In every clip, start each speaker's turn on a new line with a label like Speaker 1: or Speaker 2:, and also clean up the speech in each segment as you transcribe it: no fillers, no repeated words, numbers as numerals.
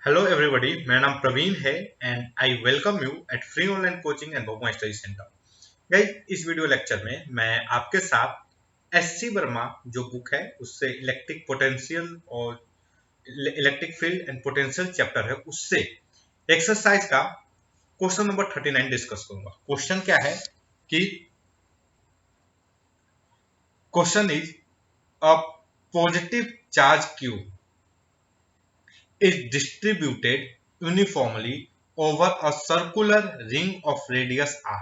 Speaker 1: Hello everybody, मेरा नाम प्रवीण है and I welcome you at free online coaching and book my study centre. Guys, इस video lecture में मैं आपके साथ एससी वर्मा जो बुक है उससे इलेक्ट्रिक पोटेंशियल और electric field and potential chapter है उससे एक्सरसाइज का क्वेश्चन नंबर 39 डिस्कस करूंगा। क्वेश्चन क्या है कि question is a positive charge Q is distributed uniformly over a circular ring of radius r.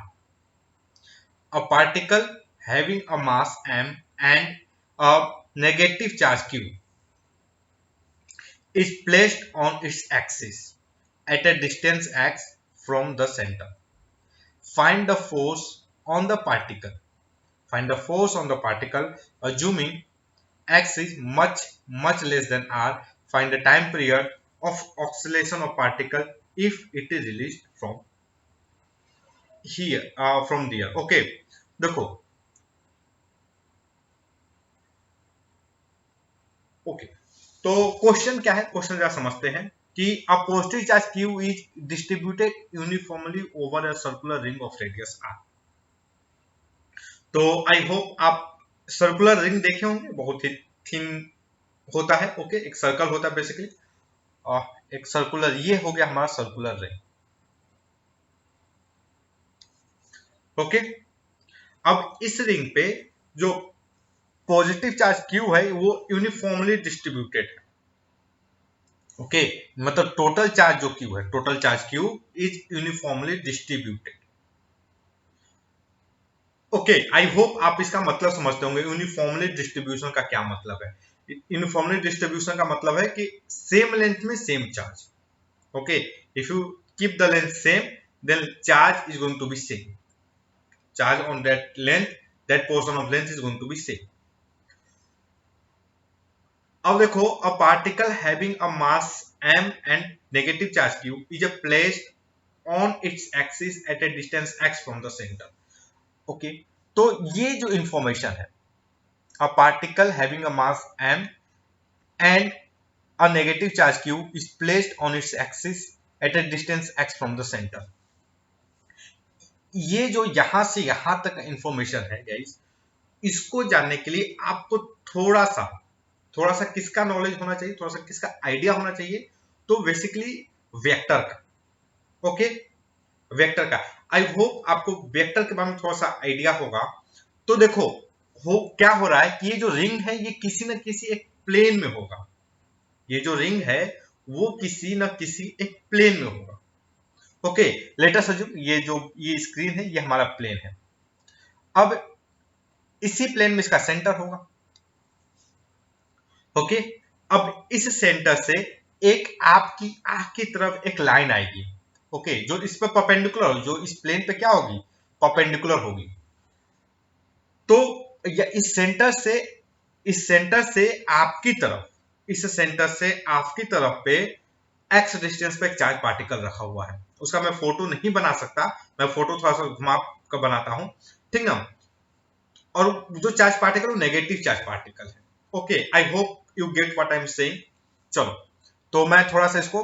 Speaker 1: A particle having a mass m and a negative charge q is placed on its axis at a distance x from the center. Find the force on the particle. Find the force on the particle assuming x is much less than r. Find the time period of oscillation of particle if it is released from here from there. Okay, देखो। Okay, तो question क्या है, question जरा समझते हैं कि a positive charge q is distributed uniformly over a circular ring of radius r। तो आई hope आप सर्कुलर रिंग देखे होंगे, बहुत ही थिन होता है। ओके, एक सर्कल होता है बेसिकली, एक सर्कुलर, ये हो गया हमारा सर्कुलर रिंग। ओके, अब इस रिंग पे जो पॉजिटिव चार्ज q है वो यूनिफॉर्मली डिस्ट्रीब्यूटेड है। ओके, मतलब टोटल चार्ज जो q है, total charge q is uniformly distributed. Okay, I hope आप इसका मतलब समझते होंगे। यूनिफॉर्मली डिस्ट्रीब्यूशन का क्या मतलब है? यूनिफॉर्मली डिस्ट्रीब्यूशन का मतलब है कि सेम लेंथ में same charge. Okay, if you keep the length same then charge is going to be same. Charge on that length, that portion of length is going to be same. अब देखो, a particle having a mass m and negative charge q is placed on its axis at a distance x from the centre. Okay, तो ये जो information है, a particle having a mass m and a negative charge q is placed on its axis at a distance x from the centre. ये जो यहां से यहां तक इंफॉर्मेशन है गाइस, इसको जानने के लिए आपको थोड़ा सा किसका नॉलेज होना चाहिए, थोड़ा सा किसका आइडिया होना चाहिए? तो बेसिकली वेक्टर का। ओके, वेक्टर का। आई होप आपको वेक्टर के बारे में थोड़ा सा आइडिया होगा। तो देखो, क्या हो रहा है कि ये जो रिंग है ये किसी न किसी एक प्लेन में होगा। ये जो रिंग है वो किसी न किसी एक प्लेन में होगा। ओके, लेट अस अज्यूम ये स्क्रीन है, ये हमारा प्लेन है। अब इसी प्लेन में इसका सेंटर होगा। ओके, अब इस सेंटर से एक आपकी आंख की तरफ एक लाइन आएगी। ओके, जो इस पे परपेंडिकुलर, जो इस प्लेन पे क्या होगी, परपेंडिकुलर होगी। तो या इस सेंटर से आपकी तरफ, इस सेंटर से आपकी तरफ पे एक्स डिस्टेंस पे एक चार्ज पार्टिकल रखा हुआ है। उसका मैं फोटो नहीं बना सकता, मैं फोटो थोड़ा सा घुमा कर बनाता हूं, ठीक ना। और जो चार्ज पार्टिकल वो नेगेटिव चार्ज पार्टिकल है। Okay, I hope you get what I am saying. चलो, तो मैं थोड़ा सा इसको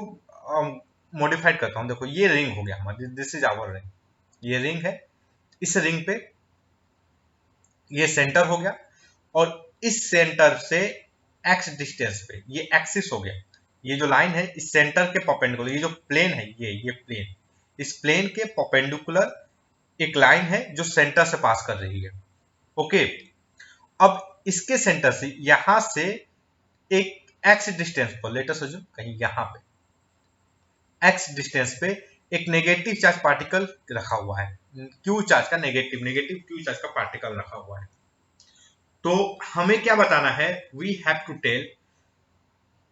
Speaker 1: मॉडिफाइड करता हूं। देखो, ये रिंग हो गया हमारा, दिस इज आवर रिंग, ये रिंग है। इस रिंग पे ये सेंटर हो गया, और इस सेंटर से एक्स डिस्टेंस पे ये एक्सिस हो गया। ये जो लाइन है इस सेंटर के परपेंडिकुलर, ये जो प्लेन है, ये प्लेन, इस प्लेन के परपेंडिकुलर एक लाइन है जो सेंटर से पास कर रही है। ओके, अब इसके सेंटर से यहां से एक एक्स डिस्टेंस पर, लेट अस अज्यूम कहीं यहां पे एक्स डिस्टेंस पे एक नेगेटिव चार्ज पार्टिकल रखा हुआ है। क्यू चार्ज का नेगेटिव क्यू चार्ज का पार्टिकल रखा हुआ है। तो हमें क्या बताना है? We have to tell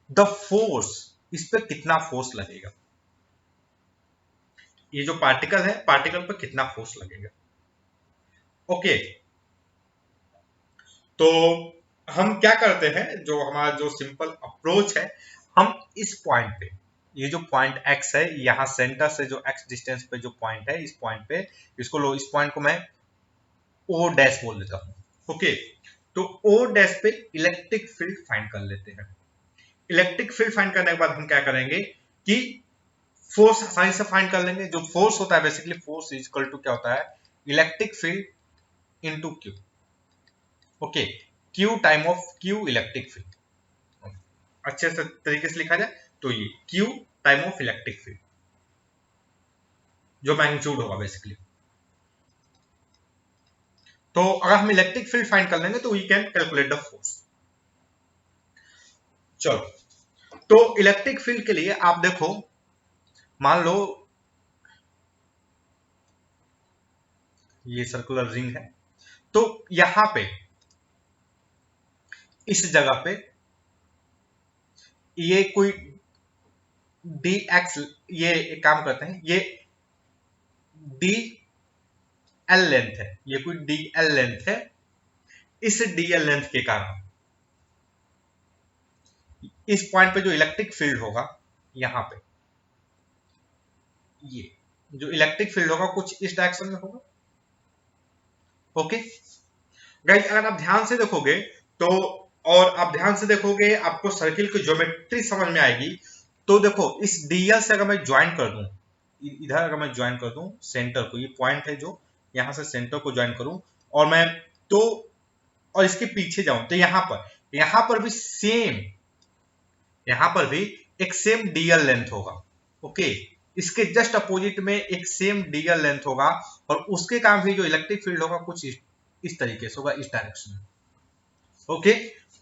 Speaker 1: the force, इस पे कितना फोर्स लगेगा। ये जो पार्टिकल है, पार्टिकल पे कितना फोर्स लगेगा। ओके, तो हम क्या करते हैं, जो हमारा जो सिंपल अप्रोच है, हम इस पॉइंट पे, ये जो पॉइंट x है, यहां सेंटर से जो x डिस्टेंस पे जो पॉइंट है, इस पॉइंट पे इसको लो, इस पॉइंट को मैं ओ डैश बोल देता हूं। ओके, तो ओ डैश पे इलेक्ट्रिक फील्ड फाइंड कर लेते हैं। इलेक्ट्रिक फील्ड फाइंड करने के बाद हम क्या करेंगे, कि फोर्स आसानी से फाइंड कर लेंगे। जो फोर्स होता है basically, force is equal to क्या होता है, electric field into q. Okay, q time of q electric field, अच्छे से तरीके से लिखा जाए तो ये q time of electric field, जो मैग्नीट्यूड होगा बेसिकली। तो अगर हम इलेक्ट्रिक फील्ड फाइंड कर लेंगे तो we can calculate the force. चलो, तो इलेक्ट्रिक फील्ड के लिए आप देखो, मान लो ये सर्कुलर रिंग है, तो यहां पे इस जगह पे ये कोई डी एक्स, ये एक काम करते हैं, ये डी एल लेंथ है, ये कोई डी एल लेंथ है। इस डी एल लेंथ के कारण इस पॉइंट पे जो इलेक्ट्रिक फील्ड होगा, यहां पे ये जो इलेक्ट्रिक फील्ड होगा कुछ इस डायरेक्शन में होगा। ओके गाइस, अगर आप ध्यान से देखोगे तो, और आप ध्यान से देखोगे आपको सर्किल की ज्योमेट्री समझ में आएगी। तो देखो, इस डीएल से अगर मैं ज्वाइन कर दूं, इधर अगर मैं ज्वाइन कर दूं सेंटर को, ये पॉइंट है जो यहां से सेंटर को ज्वाइन करूं, और मैं तो और इसके पीछे जाऊं, तो यहां पर भी सेम, यहां पर भी एक सेम डीएल लेंथ होगा। ओके, इसके जस्ट अपोजिट में एक सेम डीएल लेंथ होगा, और उसके कारण भी जो इलेक्ट्रिक फील्ड होगा कुछ इस तरीके से होगा, इस डायरेक्शन में। ओके,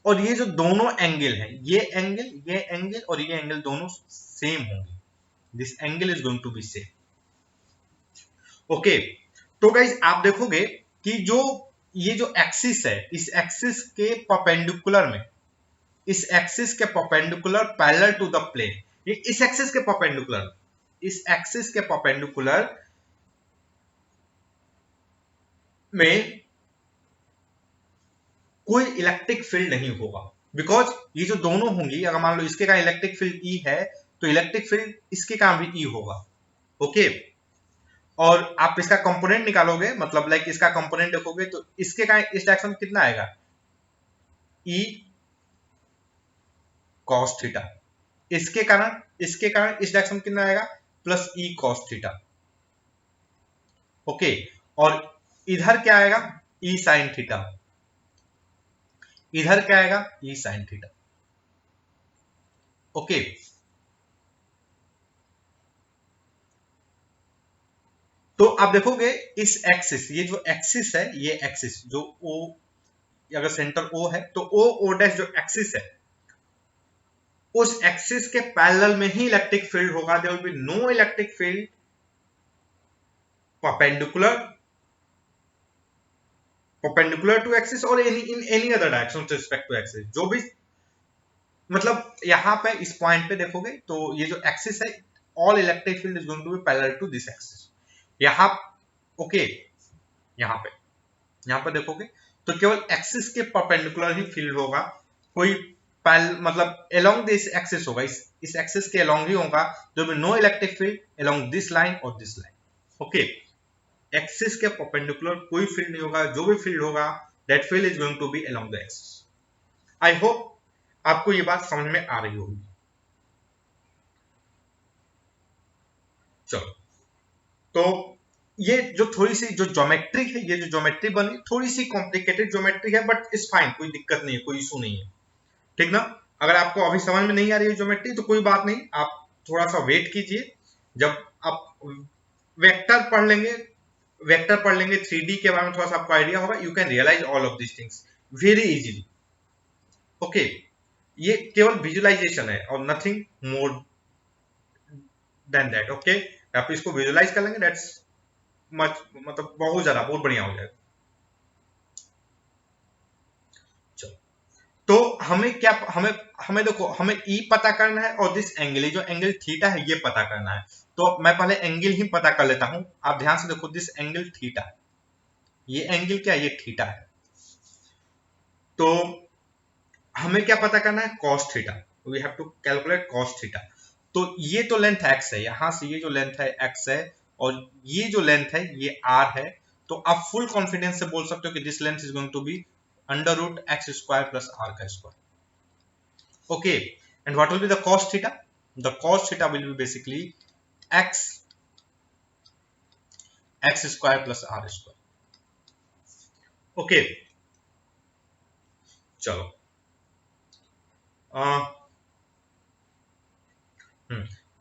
Speaker 1: और ये जो दोनों एंगल हैं, ये एंगल और ये एंगल दोनों सेम होंगे। This angle is going to be same. Okay, तो गाइज आप देखोगे कि जो ये जो एक्सिस है, इस एक्सिस के परपेंडिकुलर में, इस एक्सिस के perpendicular parallel to the plane, ये इस एक्सिस के परपेंडिकुलर, इस एक्सिस के परपेंडिकुलर में कोई इलेक्ट्रिक फील्ड नहीं होगा, बिकॉज ये जो दोनों होंगी, अगर मान लो इसके कारण इलेक्ट्रिक फील्ड ई है, तो इलेक्ट्रिक फील्ड इसके कारण भी ई होगा। ओके, और आप इसका कंपोनेंट निकालोगे, मतलब लाइक इसका कंपोनेंट देखोगे तो इसके कारण इस डायरेक्शन में कितना आएगा, ई कॉस थीटा। इसके कारण इस डायरेक्शन में कितना आएगा, plus E cos theta. Okay, और इधर क्या आएगा, ई साइन थीटा। इधर क्या आएगा, ई साइन थीटा। ओके, तो आप देखोगे इस एक्सिस, ये जो एक्सिस है, ये एक्सिस जो ओ, अगर सेंटर ओ है तो ओ डैश जो एक्सिस है, उस एक्सिस के पैरेलल में ही इलेक्ट्रिक फील्ड होगा। There will be no electric field perpendicular to axis और in any other direction with respect to axis. जो भी, मतलब यहां पे इस पॉइंट पे देखोगे तो ये जो एक्सिस है, all electric field is going to be parallel to this axis. यहां, ओके, यहां पे देखोगे तो केवल एक्सिस के परपेंडिकुलर ही फील्ड होगा, कोई मतलब अलोंग दिस एक्सिस होगा, इस एक्सिस के अलोंग ही होगा। There will be no electric field along this line और दिस लाइन। ओके, एक्सिस के परपेंडिकुलर कोई फील्ड नहीं होगा, जो भी फील्ड होगा that field is going to be along the axis. I hope आपको ये बात समझ में आ रही होगी। चलो, तो ये जो थोड़ी सी जो ज्योमेट्री है, ये जो ज्योमेट्री बनी थोड़ी सी कॉम्प्लिकेटेड ज्योमेट्री है, बट इट्स फाइन, कोई दिक्कत नहीं है, कोई इशू नहीं है, ठीक ना। अगर आपको अभी समझ में नहीं आ रही है ज्योमेट्री तो कोई बात नहीं, आप थोड़ा सा वेट कीजिए। जब आप वेक्टर पढ़ लेंगे 3D के बारे में थोड़ा सा आपको आइडिया होगा, you can realise all of this things very easily. Okay, ये केवल विजुअलाइजेशन है और nothing more than that. Okay, आप इसको विजुअलाइज कर लेंगे, दैट्स मच, मतलब बहुत ज्यादा, बहुत बढ़िया हो जाएगा। चलो, तो हमें क्या, हमें हमें देखो, हमें ई पता करना है और दिस एंगल, जो एंगल थीटा है ये पता करना है। तो मैं पहले एंगल ही पता कर लेता हूं। आप ध्यान से देखो, दिस एंगल थीटा, ये एंगल क्या है, ये थीटा है। तो हमें क्या पता करना है, cos theta. We have to calculate cos theta. तो ये तो लेंथ x है, यहां से ये जो लेंथ है x है, और ये जो लेंथ है ये r है। तो आप फुल कॉन्फिडेंस से बोल सकते हो कि this length is going to be under root x square plus R का square. Okay, and what will be the cos theta, the cos theta will be basically x square plus are square. Okay, चलो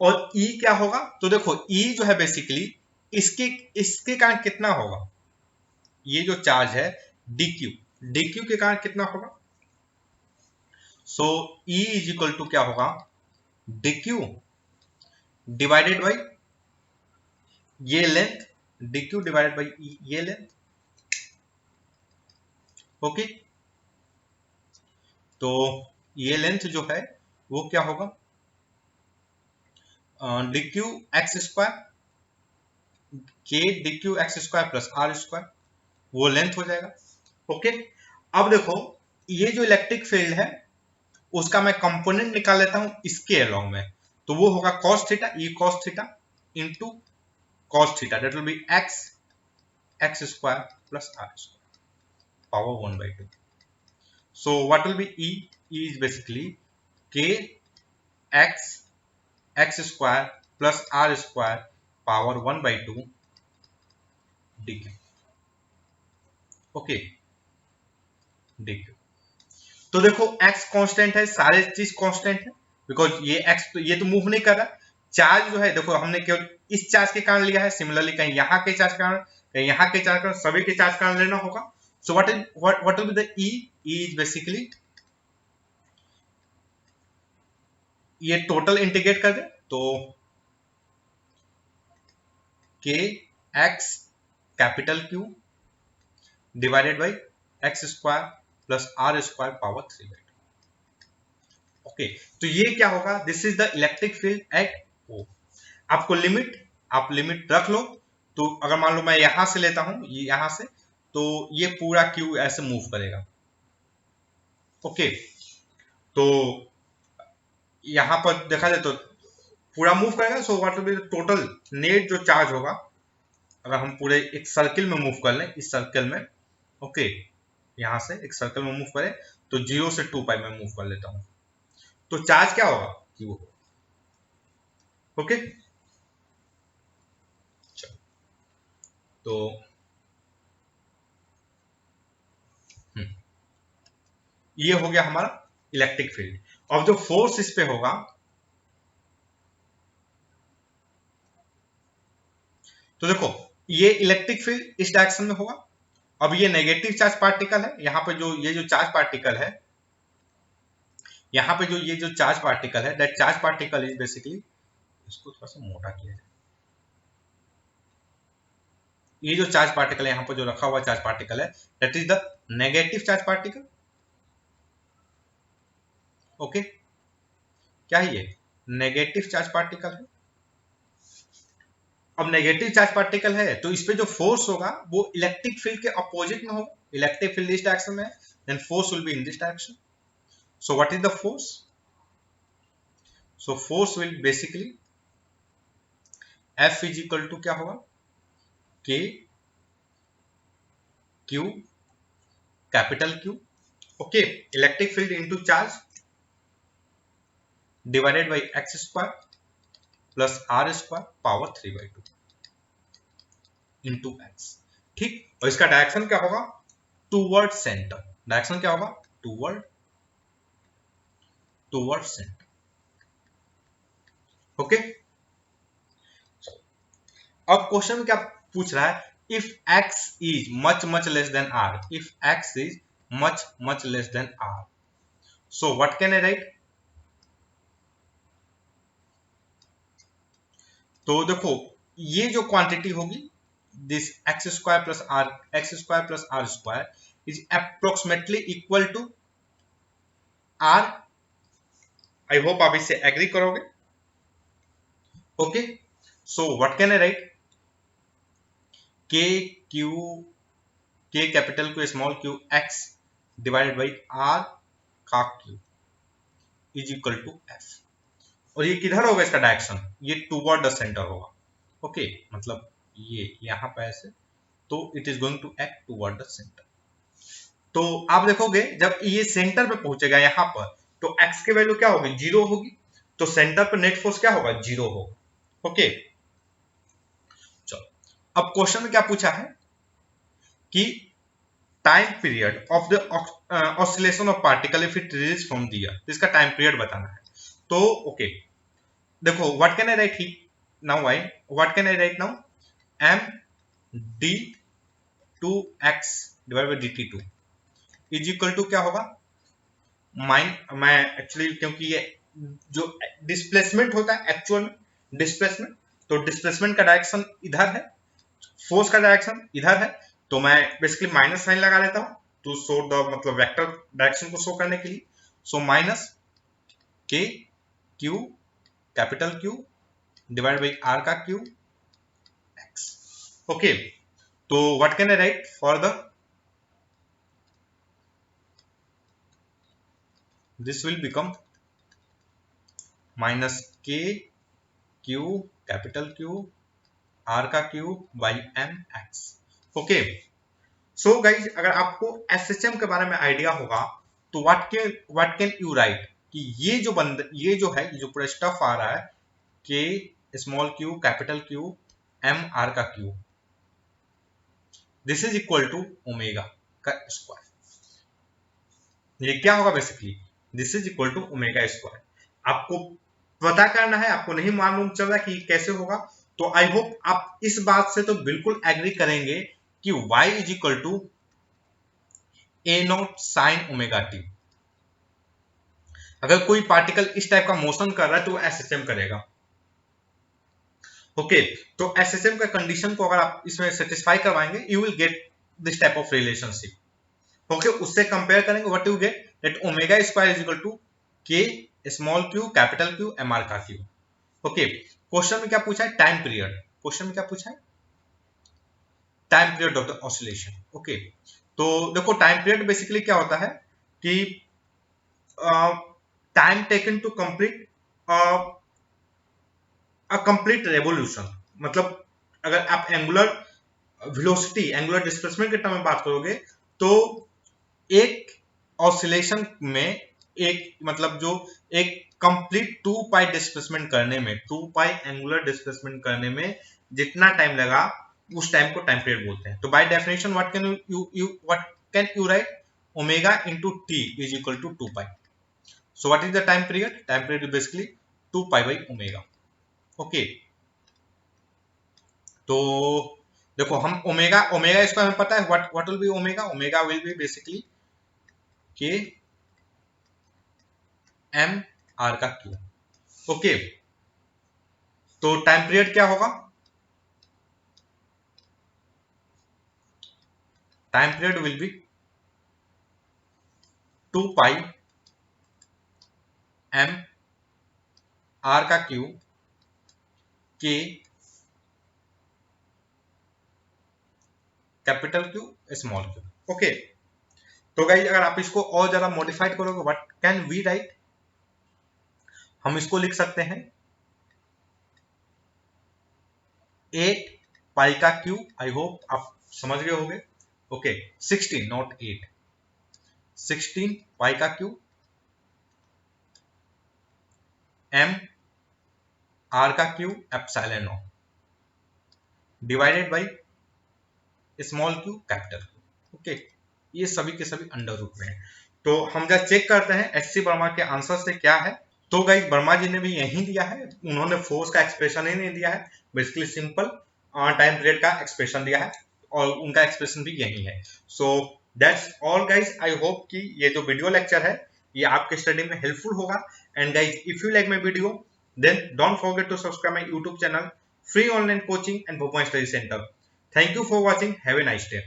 Speaker 1: और E क्या होगा? तो देखो E जो है basically इसके इसके कारण कितना होगा? ये जो चार्ज है dq के कारण कितना होगा? So E is equal to क्या होगा? dq डिवाइडेड बाई ये लेंथ, dq डिवाइडेड बाई ये लेंथ। ओके, तो ये लेंथ जो है वो क्या होगा? dq एक्स स्क्वायर के dq x square plus are square, वो लेंथ हो जाएगा। ओके, अब देखो ये जो इलेक्ट्रिक फील्ड है उसका मैं कंपोनेंट निकाल लेता हूं इसके अलोंग में, तो वो होगा cos theta, e cos theta into cos theta, that will be x square plus are square power 1/2। So what will be e? E is basically k x square plus are square power 1/2 dq। Okay, dq। तो देखो x constant है, सारे चीज constant है, because ये x तो ये तो मूव नहीं कर रहा। चार्ज जो है देखो हमने केवल इस चार्ज के कारण लिया है, सिमिलरली कहीं यहाँ के चार्ज के कारण, कहीं यहाँ के चार्ज के कारण, सभी के चार्ज के कारण लेना होगा। So what will be the e? E is basically, ये टोटल इंटीग्रेट कर दे तो k x capital Q divided by x square plus are square power 3/2। Okay, तो ये क्या होगा? This is the electric field at O। आपको आप लिमिट रख लो, तो अगर मान लो मैं यहां से लेता हूं, ये यहां से, तो ये पूरा Q ऐसे मूव करेगा। ओके, तो यहां पर देखा जाए तो पूरा मूव करेगा। सो what will be the total net जो चार्ज होगा, अगर हम पूरे एक सर्किल में मूव कर लें, इस सर्किल में, ओके, यहां से एक सर्कल में मूव करें, तो 0 से 2 पाई में मूव कर लेता हूं, तो चार्ज क्या होगा? Q। ओके, तो ये हो गया हमारा इलेक्ट्रिक फील्ड। और जो फोर्स इस पे होगा, तो देखो ये इलेक्ट्रिक फील्ड इस डायरेक्शन में होगा। अब ये नेगेटिव चार्ज पार्टिकल है, यहाँ पे जो ये जो चार्ज पार्टिकल है, यहाँ पे जो ये जो चार्ज पार्टिकल है, that charge particle is basically, इसको थोड़ा सा मोटा किया जाए, ये जो चार्ज पार्टिकल है यहाँ पर जो रखा हुआ चार्ज पार्टिकल है, that is the negative charge particle. Okay, क्या है ये? नेगेटिव चार्ज पार्टिकल है। अब नेगेटिव चार्ज पार्टिकल है तो इस पे जो फोर्स होगा वो इलेक्ट्रिक फील्ड के अपोजिट में होगा। इलेक्ट्रिक फील्ड इस डायरेक्शन में है, then force will be in this direction. So what is the force? So force will basically F is equal to क्या होगा? K Q capital Q, okay, electric field into charge divided by x square plus are square power 3/2 into x. ठीक, और इसका direction क्या होगा? Toward centre. Direction क्या होगा? Toward centre. Okay, अब क्वेश्चन क्या पूछ रहा है? If x is much much less than r, if x is much much less than r, so what can I write? तो देखो ये जो क्वांटिटी होगी, this x square plus are square is approximately equal to r। I hope आप इससे agree करोगे। Okay, so what can I write? K capital Q small Q x divided by r का q is equal to f. और ये किधर होगा इसका direction? ये टूवर्ड द सेंटर होगा। ओके, मतलब ये यहां पर ऐसे, तो it is going to act toward the centre. तो आप देखोगे जब ये सेंटर पे पहुंचेगा यहां पर, तो x की वैल्यू क्या होगी? 0 होगी। तो सेंटर पर नेट फोर्स क्या होगा, 0 होगा। ओके, चलो अब क्वेश्चन में क्या पूछा है कि time period of the oscillation of particle if it release from the air, इसका टाइम पीरियड बताना है। तो ओके, देखो व्हाट कैन आई राइट ही now, I what can I write now, m d 2x divide by dt2 is equal to क्या होगा, मैं actually क्योंकि ये जो डिस्प्लेसमेंट होता है एक्चुअल डिस्प्लेसमेंट, तो डिस्प्लेसमेंट का डायरेक्शन इधर है, फोर्स का डायरेक्शन इधर है, तो मैं बेसिकली माइनस साइन लगा लेता हूं टू शो द मतलब वेक्टर डायरेक्शन को शो करने के लिए। So minus k q capital q divide by r का क्यू एक्स। ओके, तो what can I write for the, this will become minus k q capital q r का q by m x. Okay, so guys अगर आपको SHM के बारे में idea होगा तो व्हाट कैन यू राइट कि ये जो है, ये जो पूरा स्टफ आ रहा है K small Q capital Q M are का Q, this is equal to omega का स्क्वायर। ये क्या होगा basically, this is equal to omega square. आपको पता करना है, आपको नहीं मालूम चल रहा कि कैसे होगा, तो आई होप आप इस बात से तो बिल्कुल एग्री करेंगे कि y is equal to a naught sine omega t. अगर कोई पार्टिकल इस टाइप का मोशन कर रहा है तो वो एसएचएम करेगा। ओके, तो एसएचएम का कंडीशन को अगर आप इसमें सेटिस्फाई करवाएंगे, you will get this type of relationship. Okay, उससे कंपेयर करेंगे, what you get that omega square is equal to K small Q capital Q M are का क्यू। ओके, क्वेश्चन में क्या पूछा है, टाइम पीरियड, क्वेश्चन में क्या पूछा है, time period of the oscillation. Okay, तो देखो टाइम पीरियड बेसिकली क्या होता है कि time taken to complete a complete revolution, मतलब अगर आप एंगुलर वेलोसिटी एंगुलर डिस्प्लेसमेंट के टर्म में बात करोगे तो एक ऑसिलेशन में एक मतलब जो एक कंप्लीट 2 पाई डिस्प्लेसमेंट करने में, 2 पाई एंगुलर डिस्प्लेसमेंट करने में जितना टाइम लगा उस टाइम को टाइम पीरियड बोलते हैं। तो by definition what can you write, omega into t is equal to 2 pi. So what is the time period, time period is basically 2 pi by omega. Okay, तो देखो हम omega इसको हमें पता है, what will be omega will be basically k m are का Q. Okay, तो time period क्या होगा, time period will be 2 pi m are का क्यू के capital Q small Q. Okay, तो गाइस अगर आप इसको और जरा मॉडिफाइड करोगे, व्हाट कैन वी राइट, हम इसको लिख सकते हैं 8 पाई का क्यू, आई होप आप समझ गए होंगे। ओके, 16 नॉट 8, 16 पाई का क्यू एम आर का Q epsilon not divided by small Q capital Q. Okay, ये सभी के सभी अंडर रूट में है। तो हम जब चेक करते हैं एचसी वर्मा के आंसर से क्या है, तो गाइस वर्मा जी ने भी यही दिया है, उन्होंने फोर्स का एक्सप्रेशन ही नहीं दिया है, बेसिकली सिंपल टाइम पीरियड का एक्सप्रेशन दिया है और उनका एक्सप्रेशन भी यही है। So that's all guys, I hope कि ये जो वीडियो लेक्चर है ये आपके स्टडी में हेल्पफुल होगा। And guys if you like my video then don't forget to subscribe my YouTube channel free online coaching and Bhopal study centre. Thank you for watching. Have a nice day.